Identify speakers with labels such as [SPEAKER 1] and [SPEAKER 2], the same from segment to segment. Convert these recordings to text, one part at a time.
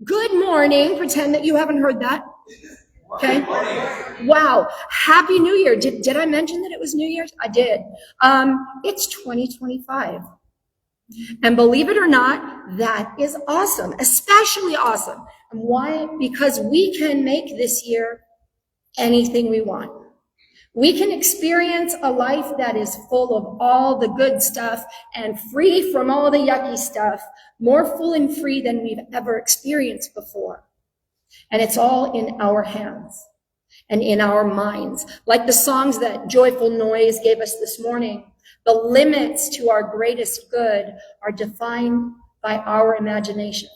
[SPEAKER 1] Good morning. Pretend that you haven't heard that. Okay. Wow. Happy New Year. Did I mention that it was New Year's? I did. It's 2025. And believe it or not, that is awesome, especially awesome. And why? Because we can make this year anything we want. We can experience a life that is full of all the good stuff and free from all the yucky stuff, more full and free than we've ever experienced before. And it's all in our hands and in our minds. Like the songs that Joyful Noise gave us this morning, the limits to our greatest good are defined by our imaginations.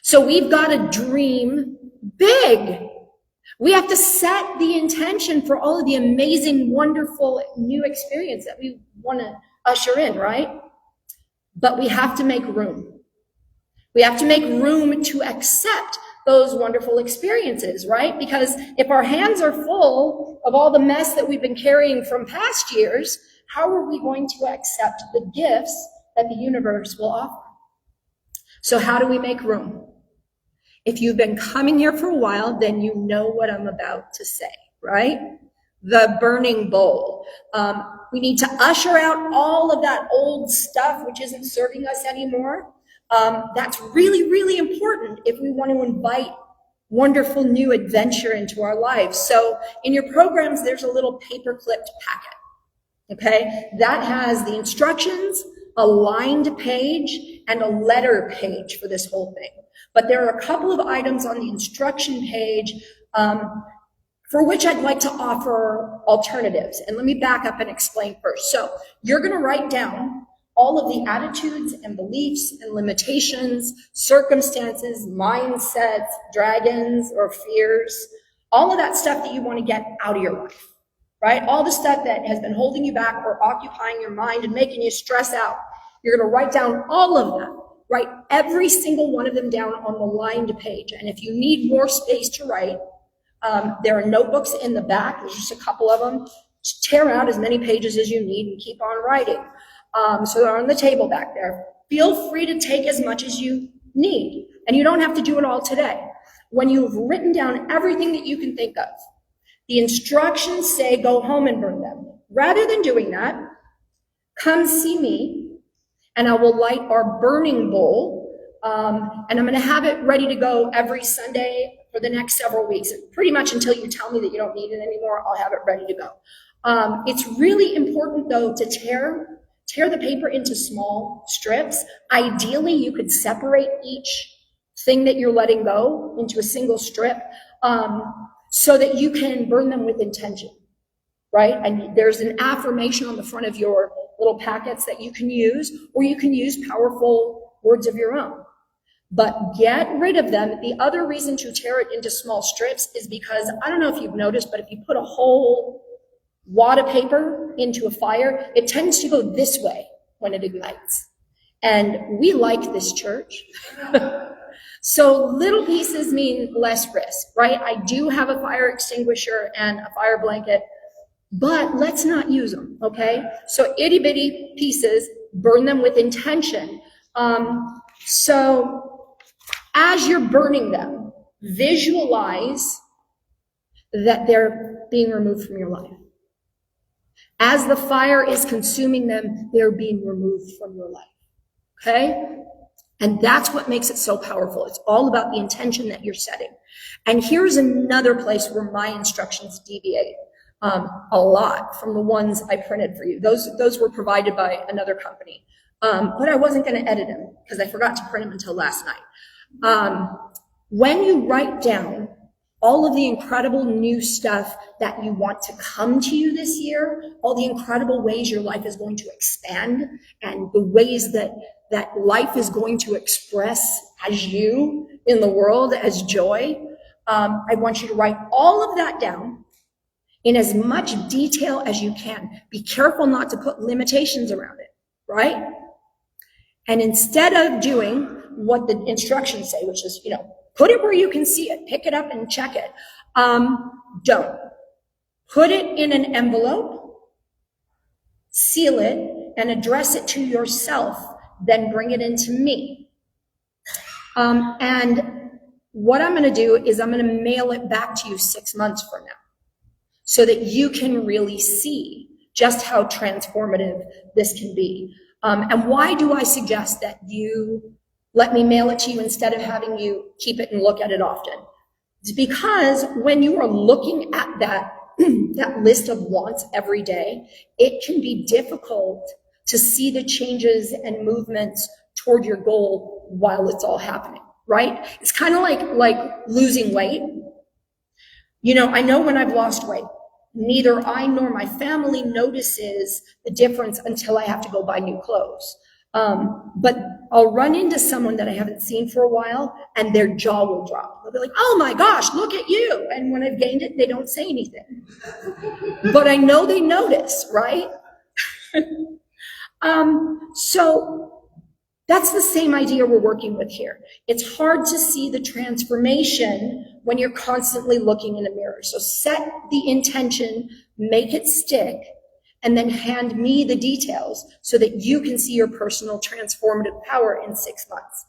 [SPEAKER 1] So we've got to dream big. We have to set the intention for all of the amazing, wonderful new experience that we want to usher in, right? But we have to make room. We have to make room to accept those wonderful experiences, right? Because if our hands are full of all the mess that we've been carrying from past years, how are we going to accept the gifts that the universe will offer? So how do we make room? If you've been coming here for a while, then you know what I'm about to say, right? The burning bowl. We need to usher out all of that old stuff which isn't serving us anymore. That's really, really important if we want to invite wonderful new adventure into our lives. So in your programs, there's a little paper-clipped packet, okay? That has the instructions, a lined page, and a letter page for this whole thing. But there are a couple of items on the instruction page for which I'd like to offer alternatives. And let me back up and explain first. So you're going to write down all of the attitudes and beliefs and limitations, circumstances, mindsets, dragons or fears, all of that stuff that you want to get out of your life, right? All the stuff that has been holding you back or occupying your mind and making you stress out. You're going to write down all of them. Write every single one of them down on the lined page. And if you need more space to write, there are notebooks in the back. There's just a couple of them. Just tear out as many pages as you need and keep on writing. So they're on the table back there. Feel free to take as much as you need. And you don't have to do it all today. When you've written down everything that you can think of, the instructions say go home and burn them. Rather than doing that, come see me, and I will light our burning bowl, and I'm going to have it ready to go every Sunday for the next several weeks. Pretty much until you tell me that you don't need it anymore, I'll have it ready to go. It's really important, though, to tear the paper into small strips. Ideally, you could separate each thing that you're letting go into a single strip so that you can burn them with intention, right? And there's an affirmation on the front of your little packets that you can use, or you can use powerful words of your own. But get rid of them. The other reason to tear it into small strips is because, I don't know if you've noticed, but if you put a whole wad of paper into a fire, it tends to go this way when it ignites. And we like this church. So little pieces mean less risk, right? I do have a fire extinguisher and a fire blanket, but let's not use them, okay? So itty bitty pieces, burn them with intention. So as you're burning them, visualize that they're being removed from your life. As the fire is consuming them, they're being removed from your life, okay? And that's what makes it so powerful. It's all about the intention that you're setting. And here's another place where my instructions deviate a lot from the ones I printed for you. Those were provided by another company. But I wasn't going to edit them because I forgot to print them until last night. When you write down all of the incredible new stuff that you want to come to you this year, all the incredible ways your life is going to expand, and the ways that life is going to express as you in the world as joy, I want you to write all of that down in as much detail as you can. Be careful not to put limitations around it, right? And instead of doing what the instructions say, which is, put it where you can see it, pick it up and check it. Don't. Put it in an envelope, seal it, and address it to yourself, then bring it into me. And what I'm going to do is I'm going to mail it back to you 6 months from now so that you can really see just how transformative this can be. And why do I suggest that you let me mail it to you instead of having you keep it and look at it often? It's because when you are looking at that list of wants every day, it can be difficult to see the changes and movements toward your goal while it's all happening, right? It's kind of like losing weight. You know, I know when I've lost weight, neither I nor my family notices the difference until I have to go buy new clothes. But I'll run into someone that I haven't seen for a while and their jaw will drop. They'll be like, oh my gosh, look at you. And when I've gained it, they don't say anything. But I know they notice, right? So that's the same idea we're working with here. It's hard to see the transformation when you're constantly looking in a mirror. So set the intention, make it stick, and then hand me the details so that you can see your personal transformative power in 6 months.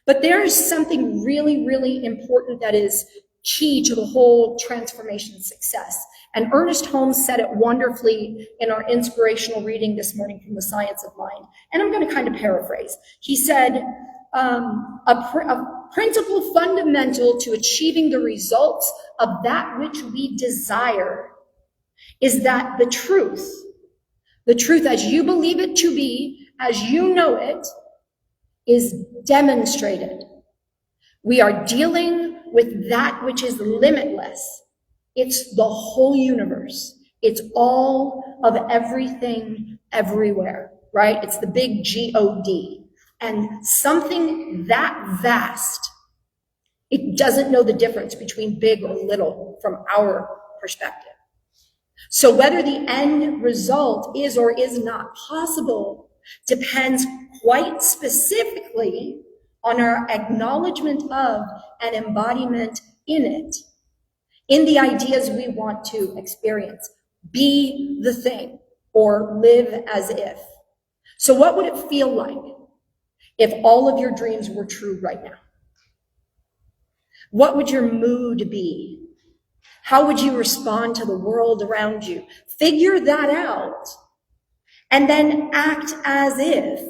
[SPEAKER 1] But there's something really, really important that is key to the whole transformation success. And Ernest Holmes said it wonderfully in our inspirational reading this morning from The Science of Mind. And I'm going to kind of paraphrase. He said, a principle fundamental to achieving the results of that which we desire is that the truth as you believe it to be, as you know it, is demonstrated. We are dealing with that which is limitless. It's the whole universe. It's all of everything, everywhere, right? It's the big G-O-D. And something that vast, it doesn't know the difference between big or little from our perspective. So whether the end result is or is not possible depends quite specifically on our acknowledgement of and embodiment in it, in the ideas we want to experience. Be the thing, or live as if. So what would it feel like if all of your dreams were true right now? What would your mood be? How would you respond to the world around you? Figure that out, and then act as if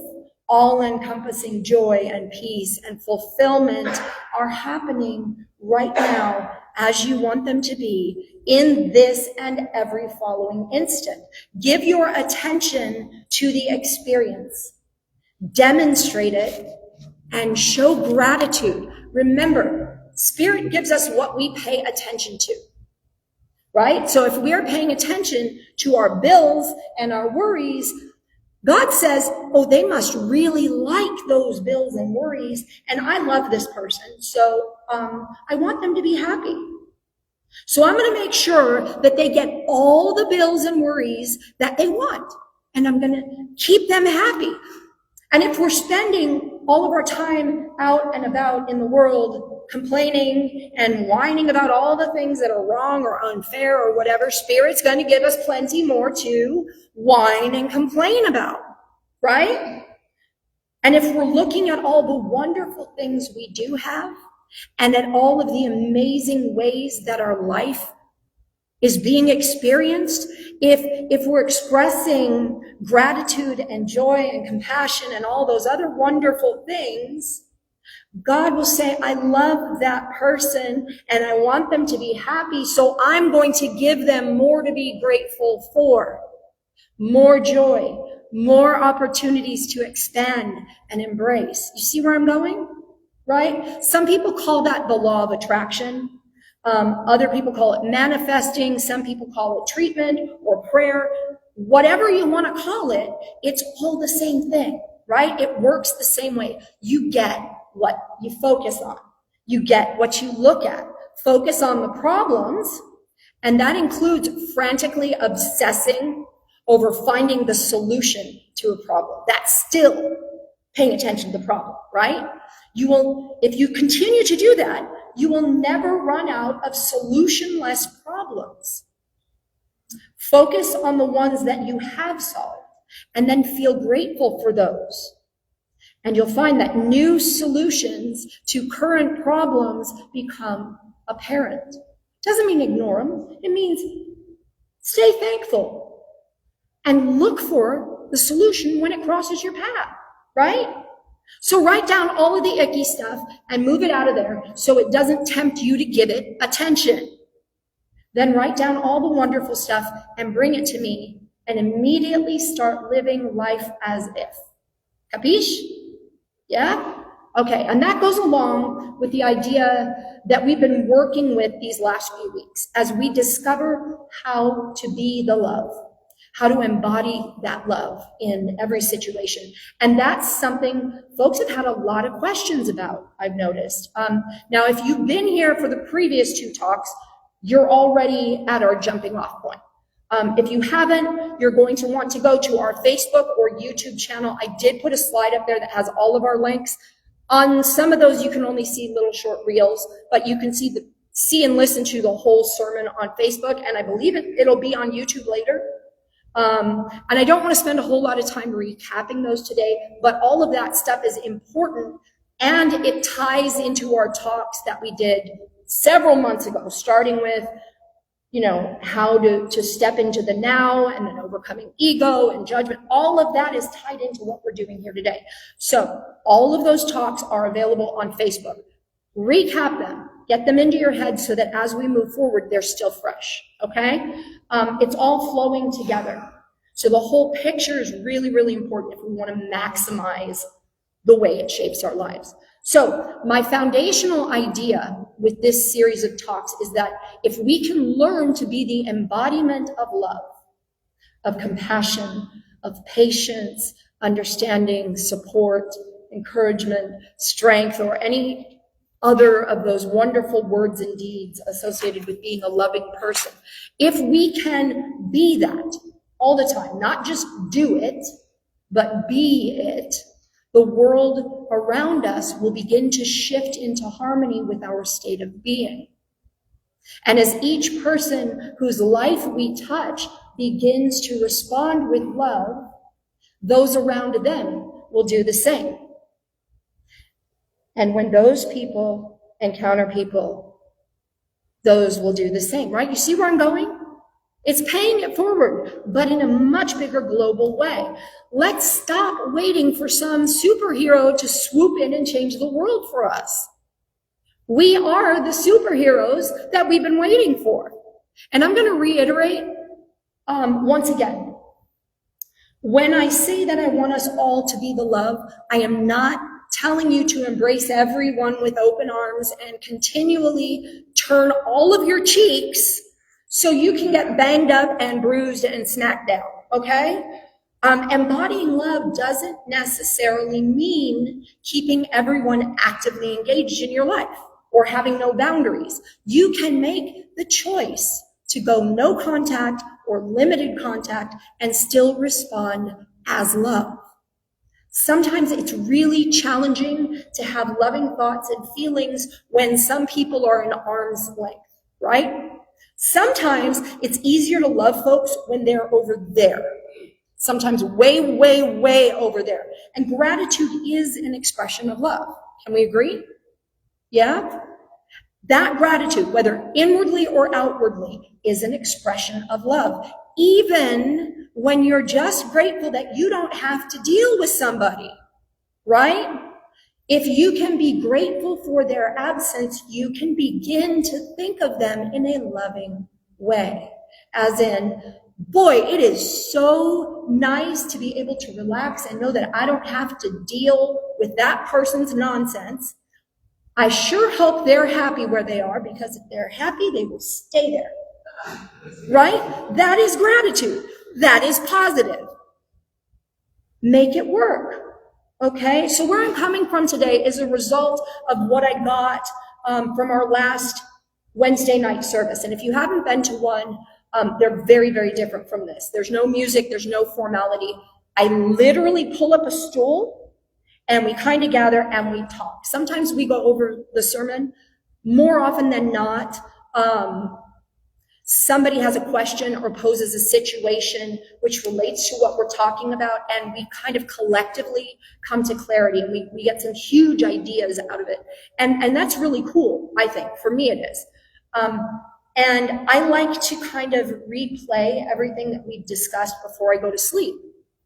[SPEAKER 1] all-encompassing joy and peace and fulfillment are happening right now as you want them to be in this and every following instant. Give your attention to the experience. Demonstrate it and show gratitude. Remember, Spirit gives us what we pay attention to, right? So if we are paying attention to our bills and our worries, God says, oh, they must really like those bills and worries, and I love this person, so I want them to be happy. So I'm going to make sure that they get all the bills and worries that they want, and I'm going to keep them happy. And if we're spending all of our time out and about in the world complaining and whining about all the things that are wrong or unfair or whatever, Spirit's going to give us plenty more to whine and complain about, right? And if we're looking at all the wonderful things we do have and at all of the amazing ways that our life is being experienced, if we're expressing gratitude and joy and compassion and all those other wonderful things, God will say, I love that person and I want them to be happy, so I'm going to give them more to be grateful for. More joy, more opportunities to expand and embrace. You see where I'm going? Right? Some people call that the law of attraction. Other people call it manifesting. Some people call it treatment or prayer. Whatever you want to call it, it's all the same thing, right? It works the same way. You get what you focus on. You get what you look at. Focus on the problems, and that includes frantically obsessing over finding the solution to a problem. That's still paying attention to the problem, right? You will, if you continue to do that, you will never run out of solutionless problems. Focus on the ones that you have solved and then feel grateful for those. And you'll find that new solutions to current problems become apparent. Doesn't mean ignore them. It means stay thankful and look for the solution when it crosses your path, right? So write down all of the icky stuff and move it out of there so it doesn't tempt you to give it attention. Then write down all the wonderful stuff and bring it to me and immediately start living life as if. Capiche? Yeah? Okay, and that goes along with the idea that we've been working with these last few weeks as we discover how to be the love, how to embody that love in every situation. And that's something folks have had a lot of questions about, I've noticed. Now, if you've been here for the previous 2 talks, you're already at our jumping off point. If you haven't, you're going to want to go to our Facebook or YouTube channel. I did put a slide up there that has all of our links. On some of those, you can only see little short reels, but you can see and listen to the whole sermon on Facebook, and I believe it'll be on YouTube later. And I don't want to spend a whole lot of time recapping those today, but all of that stuff is important, and it ties into our talks that we did several months ago, starting with, how to step into the now and then overcoming ego and judgment. All of that is tied into what we're doing here today. So all of those talks are available on Facebook. Recap them, get them into your head so that as we move forward, they're still fresh, okay? It's all flowing together. So the whole picture is really, really important if we want to maximize the way it shapes our lives. So my foundational idea with this series of talks is that if we can learn to be the embodiment of love, of compassion, of patience, understanding, support, encouragement, strength, or any other of those wonderful words and deeds associated with being a loving person, if we can be that all the time, not just do it, but be it, the world around us will begin to shift into harmony with our state of being. And as each person whose life we touch begins to respond with love, those around them will do the same. And when those people encounter people, those will do the same, right? You see where I'm going? It's paying it forward, but in a much bigger global way. Let's stop waiting for some superhero to swoop in and change the world for us. We are the superheroes that we've been waiting for. And I'm going to reiterate once again. When I say that I want us all to be the love, I am not telling you to embrace everyone with open arms and continually turn all of your cheeks so you can get banged up and bruised and smacked down, okay? Embodying love doesn't necessarily mean keeping everyone actively engaged in your life or having no boundaries. You can make the choice to go no contact or limited contact and still respond as love. Sometimes it's really challenging to have loving thoughts and feelings when some people are in arm's length, right? Sometimes it's easier to love folks when they're over there. Sometimes way, way, way over there. And gratitude is an expression of love. Can we agree? Yeah? That gratitude, whether inwardly or outwardly, is an expression of love. Even when you're just grateful that you don't have to deal with somebody, right? If you can be grateful for their absence, you can begin to think of them in a loving way. As in, boy, it is so nice to be able to relax and know that I don't have to deal with that person's nonsense. I sure hope they're happy where they are, because if they're happy, they will stay there. Right? That is gratitude. That is positive. Make it work. Okay, so where I'm coming from today is a result of what I got from our last Wednesday night service. And if you haven't been to one, they're very, very different from this. There's no music, there's no formality. I literally pull up a stool and we kind of gather and we talk. Sometimes we go over the sermon. More often than not, somebody has a question or poses a situation which relates to what we're talking about, and we kind of collectively come to clarity, and we get some huge ideas out of it. And that's really cool, I think. For me, it is. And I like to kind of replay everything that we've discussed before I go to sleep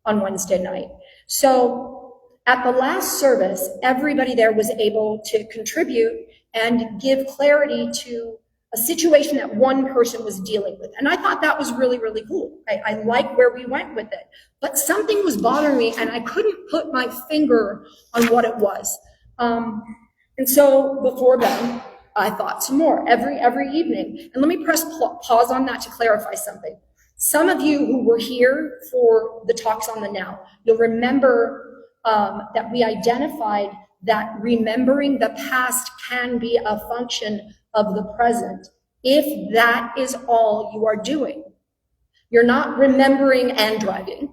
[SPEAKER 1] on Wednesday night. So at the last service, everybody there was able to contribute and give clarity to a situation that one person was dealing with. And I thought that was really, really cool. I like where we went with it. But something was bothering me, and I couldn't put my finger on what it was. And so before then, I thought some more every evening. And let me press pause on that to clarify something. Some of you who were here for the talks on the now, you'll remember that we identified that remembering the past can be a function of the present, if that is all you are doing. You're not remembering and driving.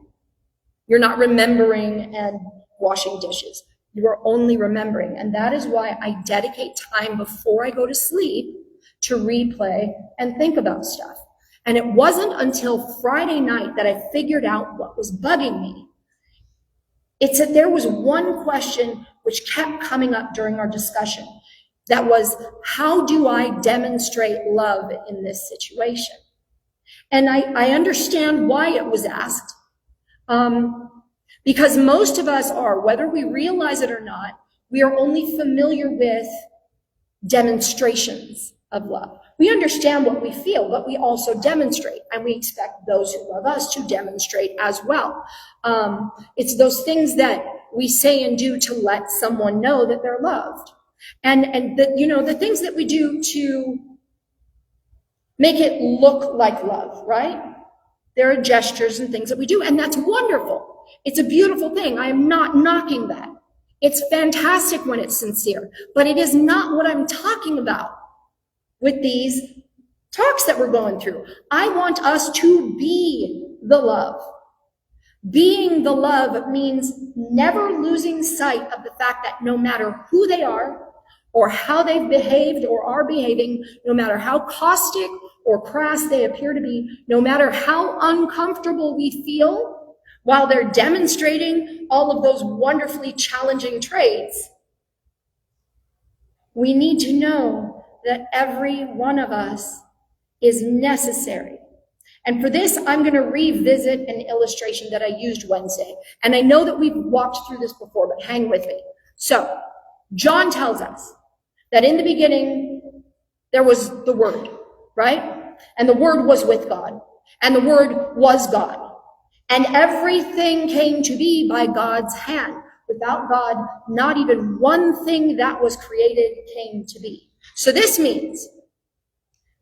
[SPEAKER 1] You're not remembering and washing dishes. You are only remembering. And that is why I dedicate time before I go to sleep to replay and think about stuff. And it wasn't until Friday night that I figured out what was bugging me. It's that there was one question which kept coming up during our discussion. That was, how do I demonstrate love in this situation? And I understand why it was asked. Because most of us are, whether we realize it or not, we are only familiar with demonstrations of love. We understand what we feel, but we also demonstrate, and we expect those who love us to demonstrate as well. It's those things that we say and do to let someone know that they're loved. And the things that we do to make it look like love, right? There are gestures and things that we do, and that's wonderful. It's a beautiful thing. I am not knocking that. It's fantastic when it's sincere, but it is not what I'm talking about with these talks that we're going through. I want us to be the love. Being the love means never losing sight of the fact that no matter who they are, or how they've behaved or are behaving, no matter how caustic or crass they appear to be, no matter how uncomfortable we feel while they're demonstrating all of those wonderfully challenging traits, we need to know that every one of us is necessary. And for this, I'm going to revisit an illustration that I used Wednesday. And I know that we've walked through this before, but hang with me. So, John tells us that in the beginning, there was the Word, right? And the Word was with God. And the Word was God. And everything came to be by God's hand. Without God, not even one thing that was created came to be. So this means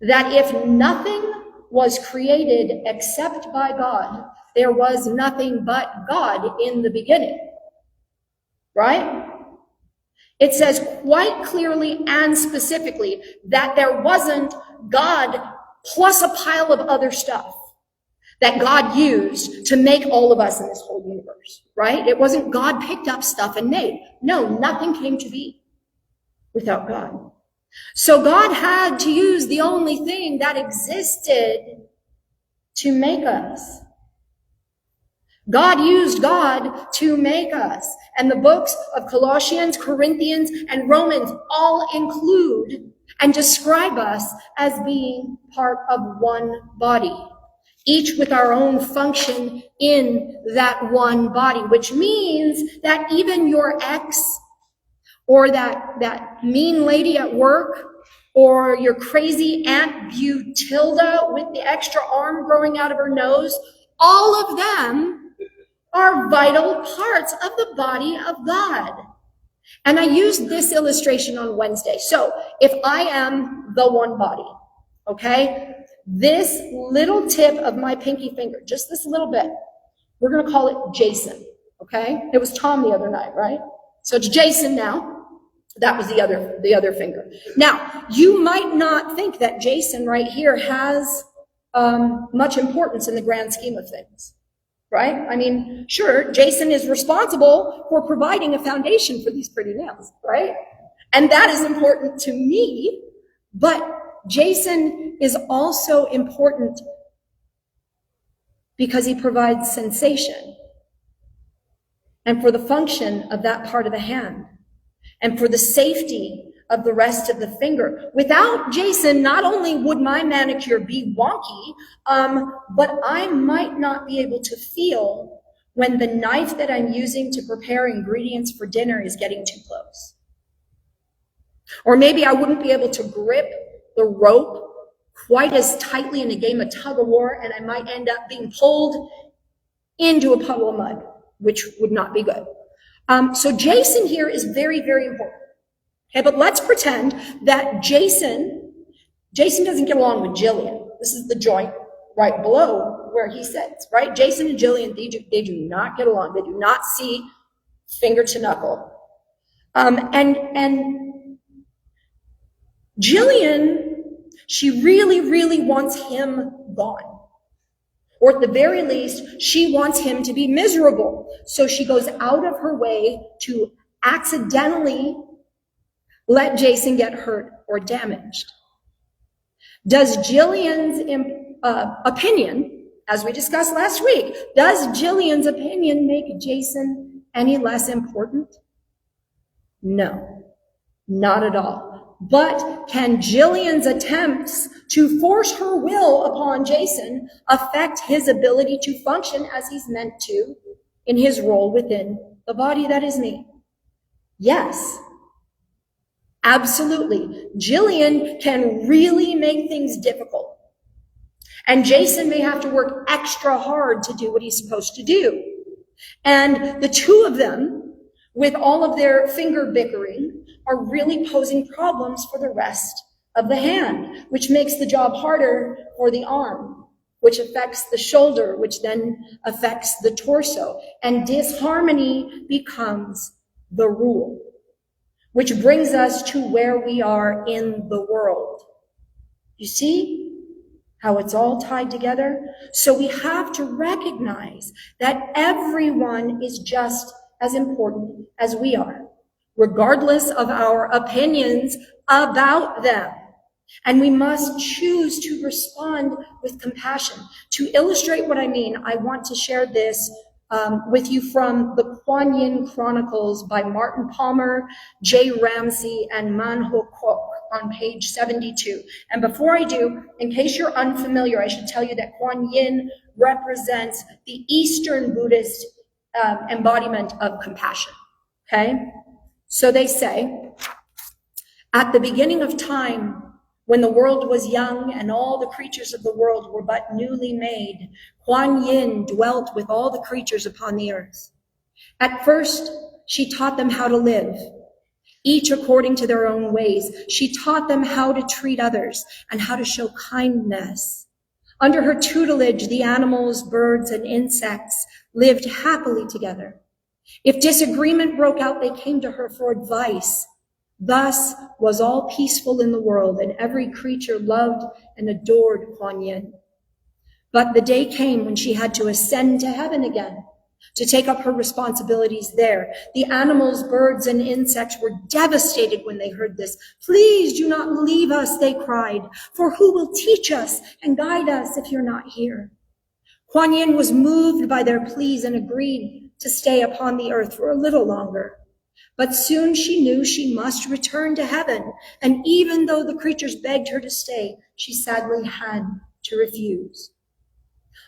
[SPEAKER 1] that if nothing was created except by God, there was nothing but God in the beginning, right? It says quite clearly and specifically that there wasn't God plus a pile of other stuff that God used to make all of us in this whole universe, right? It wasn't God picked up stuff and made. No, nothing came to be without God. So God had to use the only thing that existed to make us. God used God to make us. And the books of Colossians, Corinthians, and Romans all include and describe us as being part of one body, each with our own function in that one body, which means that even your ex, or that mean lady at work, or your crazy Aunt Butilda with the extra arm growing out of her nose, all of them are vital parts of the body of God. And I used this illustration on Wednesday. So if I am the one body, okay, this little tip of my pinky finger, just this little bit, we're going to call it Jason, okay? It was Tom the other night, right? So it's Jason now. That was the other finger. Now, you might not think that Jason right here has much importance in the grand scheme of things, right? I mean, sure, Jason is responsible for providing a foundation for these pretty nails, right? And that is important to me, but Jason is also important because he provides sensation and for the function of that part of the hand and for the safety of the rest of the finger. Without Jason, not only would my manicure be wonky, but I might not be able to feel when the knife that I'm using to prepare ingredients for dinner is getting too close. Or maybe I wouldn't be able to grip the rope quite as tightly in a game of tug of war, and I might end up being pulled into a puddle of mud, which would not be good. So Jason here is very, very important. Okay, but let's pretend that Jason doesn't get along with Jillian. This is the joint right below where he sits, right? Jason and Jillian, they do not get along. They do not see finger to knuckle. And Jillian, she really, really wants him gone. Or at the very least, she wants him to be miserable. So she goes out of her way to accidentally let Jason get hurt or damaged. Does Jillian's opinion, as we discussed last week, does Jillian's opinion make Jason any less important? No, not at all. But can Jillian's attempts to force her will upon Jason affect his ability to function as he's meant to in his role within the body that is me? Yes. Absolutely. Jillian can really make things difficult. And Jason may have to work extra hard to do what he's supposed to do. And the two of them, with all of their finger bickering, are really posing problems for the rest of the hand, which makes the job harder for the arm, which affects the shoulder, which then affects the torso. And disharmony becomes the rule, which brings us to where we are in the world. You see how it's all tied together? So we have to recognize that everyone is just as important as we are, regardless of our opinions about them. And we must choose to respond with compassion. To illustrate what I mean, I want to share this with you from the Kuan Yin Chronicles by Martin Palmer, Jay Ramsey, and Man Ho Kok on page 72. And before I do, in case you're unfamiliar, I should tell you that Kuan Yin represents the Eastern Buddhist embodiment of compassion, okay? So they say, at the beginning of time, when the world was young and all the creatures of the world were but newly made, Kuan Yin dwelt with all the creatures upon the earth. At first, she taught them how to live, each according to their own ways. She taught them how to treat others and how to show kindness. Under her tutelage, the animals, birds, and insects lived happily together. If disagreement broke out, they came to her for advice. Thus was all peaceful in the world, and every creature loved and adored Kuan Yin. But the day came when she had to ascend to heaven again, to take up her responsibilities there. The animals, birds, and insects were devastated when they heard this. "Please do not leave us," they cried, "for who will teach us and guide us if you're not here?" Kuan Yin was moved by their pleas and agreed to stay upon the earth for a little longer. But soon she knew she must return to heaven, and even though the creatures begged her to stay, she sadly had to refuse.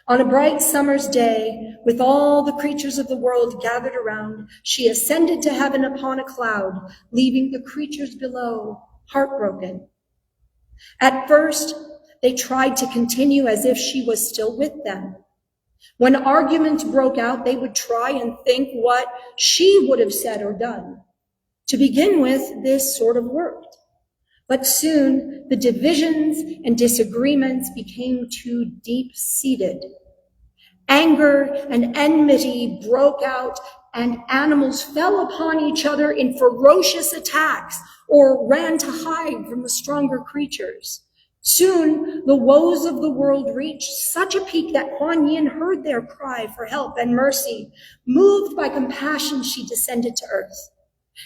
[SPEAKER 1] On a bright summer's day, with all the creatures of the world gathered around, she ascended to heaven upon a cloud, leaving the creatures below heartbroken. At first, they tried to continue as if she was still with them. When arguments broke out, they would try and think what she would have said or done. To begin with, this sort of worked. But soon, the divisions and disagreements became too deep-seated. Anger and enmity broke out, and animals fell upon each other in ferocious attacks or ran to hide from the stronger creatures. Soon, the woes of the world reached such a peak that Kuan Yin heard their cry for help and mercy. Moved by compassion, she descended to earth.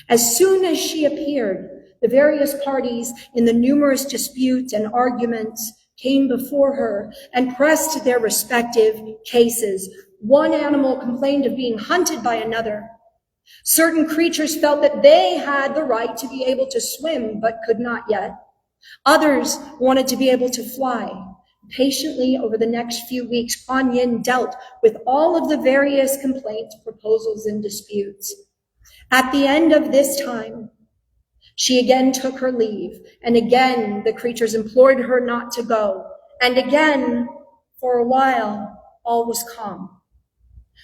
[SPEAKER 1] As soon as she appeared, the various parties in the numerous disputes and arguments came before her and pressed their respective cases. One animal complained of being hunted by another. Certain creatures felt that they had the right to be able to swim, but could not yet. Others wanted to be able to fly. Patiently, over the next few weeks, Kuan Yin dealt with all of the various complaints, proposals, and disputes. At the end of this time, she again took her leave, and again the creatures implored her not to go. And again, for a while, all was calm.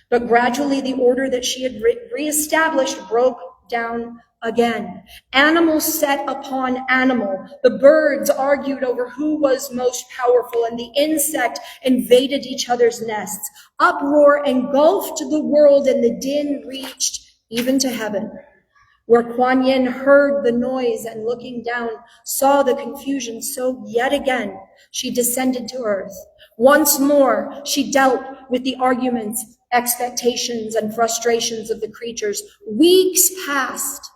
[SPEAKER 1] But gradually the order that she had reestablished broke down again. Animal set upon animal. The birds argued over who was most powerful, and the insect invaded each other's nests. Uproar engulfed the world, and the din reached even to heaven, where Kuan Yin heard the noise and, looking down, saw the confusion. So yet again she descended to earth. Once more she dealt with the arguments, expectations, and frustrations of the creatures. Weeks passed,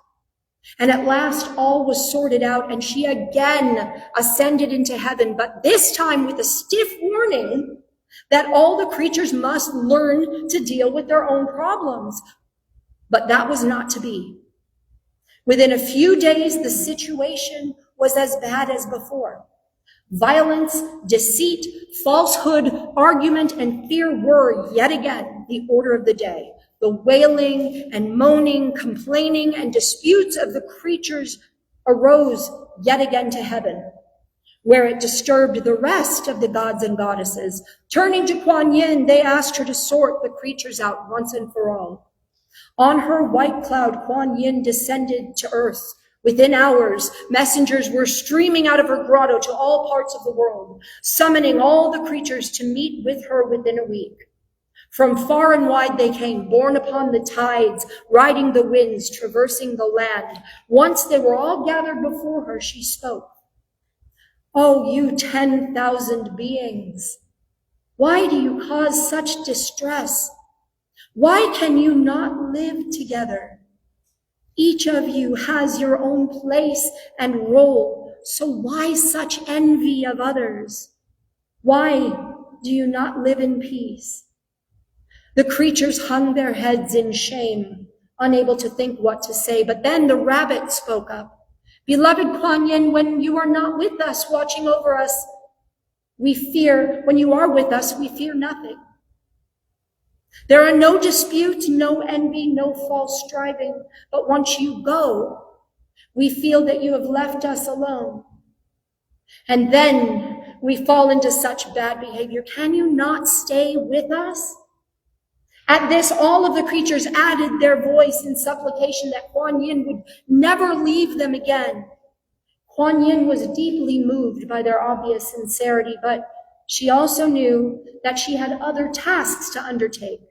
[SPEAKER 1] and at last all was sorted out, and she again ascended into heaven, but this time with a stiff warning that all the creatures must learn to deal with their own problems. But that was not to be. Within a few days, the situation was as bad as before. Violence, deceit, falsehood, argument, and fear were yet again the order of the day. The wailing and moaning, complaining, and disputes of the creatures arose yet again to heaven, where it disturbed the rest of the gods and goddesses. Turning to Kuan Yin, they asked her to sort the creatures out once and for all. On her white cloud, Kuan Yin descended to earth. Within hours, messengers were streaming out of her grotto to all parts of the world, summoning all the creatures to meet with her within a week. From far and wide they came, borne upon the tides, riding the winds, traversing the land. Once they were all gathered before her, she spoke. "Oh, you 10,000 beings, why do you cause such distress? Why can you not live together? Each of you has your own place and role, so why such envy of others? Why do you not live in peace?" The creatures hung their heads in shame, unable to think what to say. But then the rabbit spoke up. "Beloved Kuan Yin, when you are not with us, watching over us, when you are with us, we fear nothing. There are no disputes, no envy, no false striving. But once you go, we feel that you have left us alone. And then we fall into such bad behavior. Can you not stay with us?" At this, all of the creatures added their voice in supplication that Kuan Yin would never leave them again. Kuan Yin was deeply moved by their obvious sincerity, but she also knew that she had other tasks to undertake,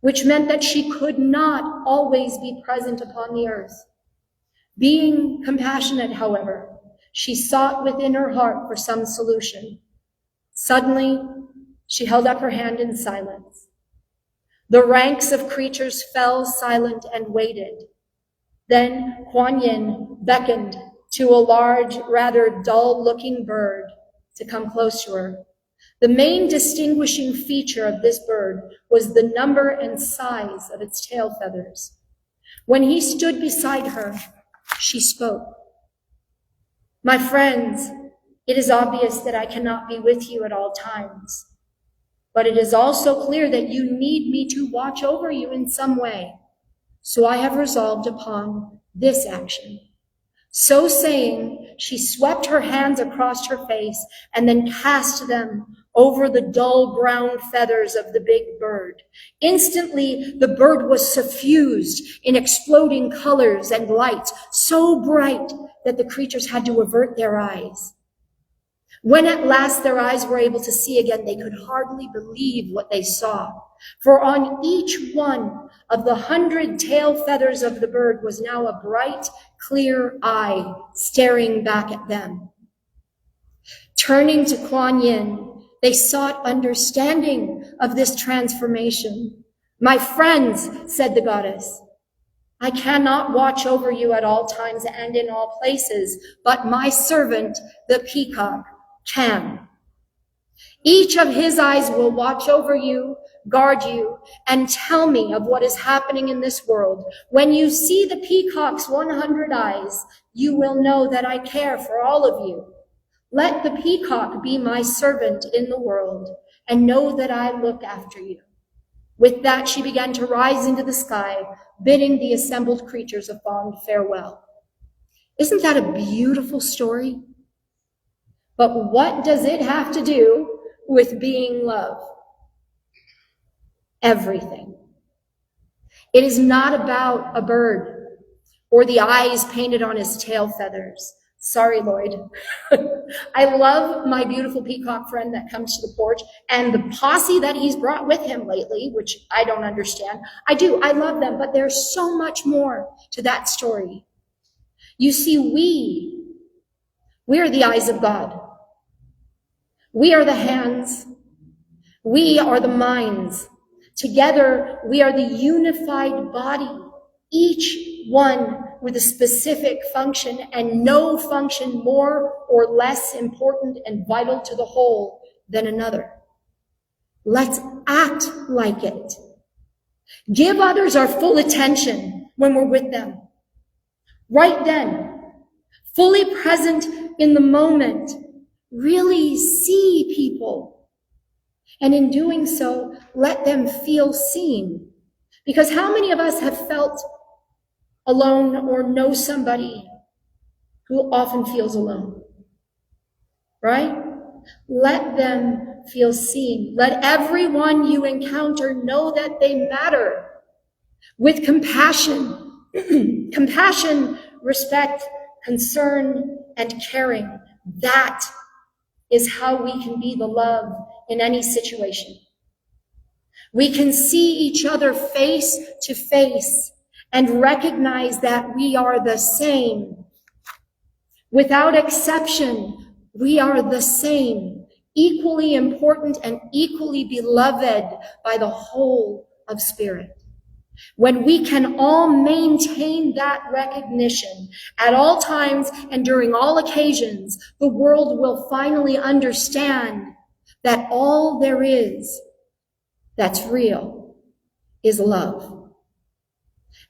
[SPEAKER 1] which meant that she could not always be present upon the earth. Being compassionate, however, she sought within her heart for some solution. Suddenly, she held up her hand in silence. The ranks of creatures fell silent and waited. Then Kuan Yin beckoned to a large, rather dull-looking bird to come close to her. The main distinguishing feature of this bird was the number and size of its tail feathers. When he stood beside her, she spoke. "My friends, it is obvious that I cannot be with you at all times. But it is also clear that you need me to watch over you in some way. So I have resolved upon this action." So saying, she swept her hands across her face and then cast them over the dull brown feathers of the big bird. Instantly, the bird was suffused in exploding colors and lights, so bright that the creatures had to avert their eyes. When at last their eyes were able to see again, they could hardly believe what they saw. For on each one of the 100 tail feathers of the bird was now a bright, clear eye staring back at them. Turning to Kuan Yin, they sought understanding of this transformation. "My friends," said the goddess, "I cannot watch over you at all times and in all places, but my servant, the peacock, can. Each of his eyes will watch over you, guard you, and tell me of what is happening in this world. When you see the peacock's 100 eyes, you will know that I care for all of you. Let the peacock be my servant in the world, and know that I look after you. With that, she began to rise into the sky, bidding the assembled creatures a fond farewell. Isn't that a beautiful story? But what does it have to do with being love? Everything. It is not about a bird or the eyes painted on his tail feathers. Sorry, Lloyd. I love my beautiful peacock friend that comes to the porch and the posse that he's brought with him lately, which I don't understand. I do. I love them, but there's so much more to that story. You see, we are the eyes of God. We are the hands. We are the minds. Together, we are the unified body, each one with a specific function and no function more or less important and vital to the whole than another. Let's act like it. Give others our full attention when we're with them. Right then, fully present in the moment, really see people. And in doing so, let them feel seen. Because how many of us have felt alone or know somebody who often feels alone? Right? Let them feel seen. Let everyone you encounter know that they matter. With compassion, compassion, respect, concern, and caring. That is how we can be the love in any situation. We can see each other face to face and recognize that we are the same. Without exception, we are the same, equally important and equally beloved by the whole of Spirit. When we can all maintain that recognition at all times and during all occasions, the world will finally understand that all there is that's real is love.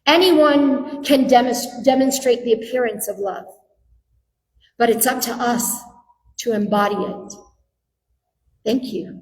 [SPEAKER 1] Anyone can demonstrate the appearance of love, but it's up to us to embody it. Thank you.